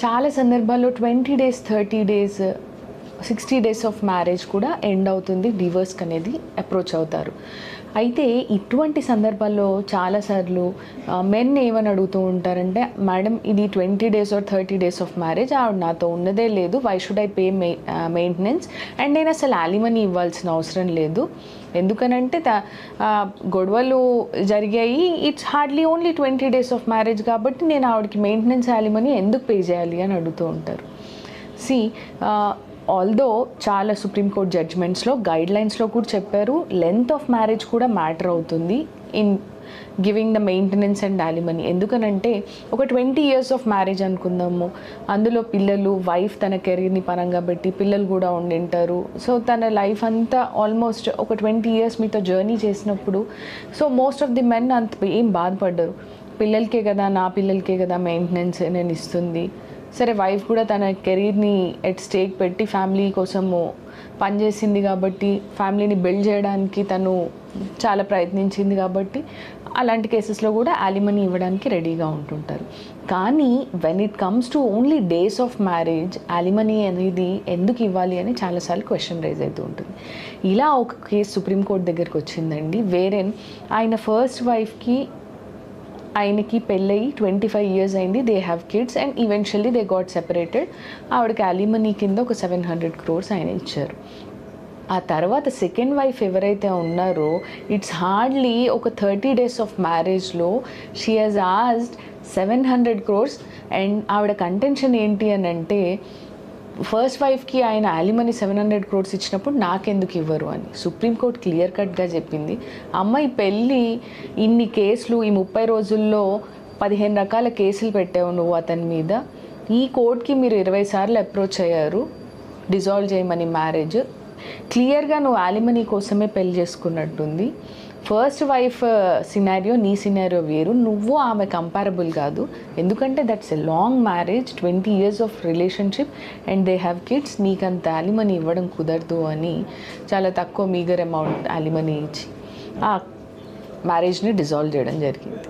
చాలా సందర్భాల్లో 20 days, 30 days, 60 days of marriage కూడా ఎండ్ అవుతుంది, డివోర్స్కి అనేది అప్రోచ్ అవుతారు. అయితే ఇటువంటి సందర్భాల్లో చాలాసార్లు మెన్ ఏమని అడుగుతూ ఉంటారంటే, మేడం ఇది 20 days or 30 days of marriage, ఆవిడ నాతో ఉన్నదే లేదు, why should I pay maintenance, and నేను అసలు యాలిమనీ ఇవ్వాల్సిన అవసరం లేదు, ఎందుకనంటే గొడవలు జరిగాయి, it's hardly only 20 days of marriage కాబట్టి నేను ఆవిడకి మెయింటెనెన్స్ యాలిమనీ ఎందుకు పే చేయాలి అని అడుగుతూ ఉంటారు. ఆల్దో చాలా సుప్రీంకోర్టు జడ్జ్మెంట్స్లో గైడ్లైన్స్లో కూడా చెప్పారు, లెంత్ ఆఫ్ మ్యారేజ్ కూడా మ్యాటర్ అవుతుంది in giving the maintenance and యాలిమనీ. ఎందుకనంటే ఒక 20 years ఆఫ్ మ్యారేజ్ అనుకుందాము, అందులో పిల్లలు, వైఫ్ తన కెరీర్ని పరంగా పెట్టి పిల్లలు కూడా ఉండింటారు. సో తన లైఫ్ అంతా ఆల్మోస్ట్ ఒక 20 years మీతో జర్నీ చేసినప్పుడు, so most of the men అంత ఏం బాధపడ్డారు, పిల్లలకే కదా, నా పిల్లలకే కదా మెయింటెనెన్స్ నేను ఇస్తుంది. సరే వైఫ్ కూడా తన కెరీర్ని ఎట్ స్టేక్ పెట్టి ఫ్యామిలీ కోసము పనిచేసింది కాబట్టి, ఫ్యామిలీని బిల్డ్ చేయడానికి తను చాలా ప్రయత్నించింది కాబట్టి అలాంటి కేసెస్లో కూడా యాలిమనీ ఇవ్వడానికి రెడీగా ఉంటుంటారు. కానీ when it comes to only days of marriage, యాలిమనీ అనేది ఎందుకు ఇవ్వాలి అని చాలాసార్లు క్వశ్చన్ రైజ్ అవుతూ ఉంటుంది. ఇలా ఒక కేసు సుప్రీంకోర్టు దగ్గరికి వచ్చిందండి, వేరేన్ ఆయన ఫస్ట్ వైఫ్కి ఆయనకి పెళ్ళయి 25 years అయింది, they have kids and eventually they got separated. ఆవిడకి యాలిమనీ కింద ఒక 700 crores ఆయన ఇచ్చారు. ఆ తర్వాత సెకండ్ వైఫ్ ఎవరైతే ఉన్నారో, ఇట్స్ హార్డ్లీ ఒక 30 days ఆఫ్ మ్యారేజ్లో she has asked 700 crores. And ఆవిడ కంటెన్షన్ ఏంటి అని అంటే, ఫస్ట్ వైఫ్కి ఆయన యాలిమనీ 700 crores ఇచ్చినప్పుడు నాకెందుకు ఇవ్వరు అని. సుప్రీంకోర్టు క్లియర్ కట్గా చెప్పింది, అమ్మాయి పెళ్ళి ఇన్ని కేసులు, ఈ 30 రోజుల్లో 15 రకాల కేసులు పెట్టావు నువ్వు అతని మీద, ఈ కోర్టుకి మీరు 20 సార్లు అప్రోచ్ అయ్యారు డిజాల్వ్ చేయమని మ్యారేజ్, క్లియర్గా నువ్వు యాలిమనీ కోసమే పెళ్లి చేసుకున్నట్టుంది. ఫస్ట్ వైఫ్ సినారియో, నీ సినారియో వేరు, నువ్వు ఆమె కంపారబుల్ కాదు, ఎందుకంటే that's a long marriage, 20 years of relationship and they have kids, నీకంత యాలిమనీ ఇవ్వడం కుదరదు అని చాలా తక్కువ మీగర్ అమౌంట్ యాలిమనీ ఇచ్చి ఆ మ్యారేజ్ని డిజాల్వ్ చేయడం జరిగింది.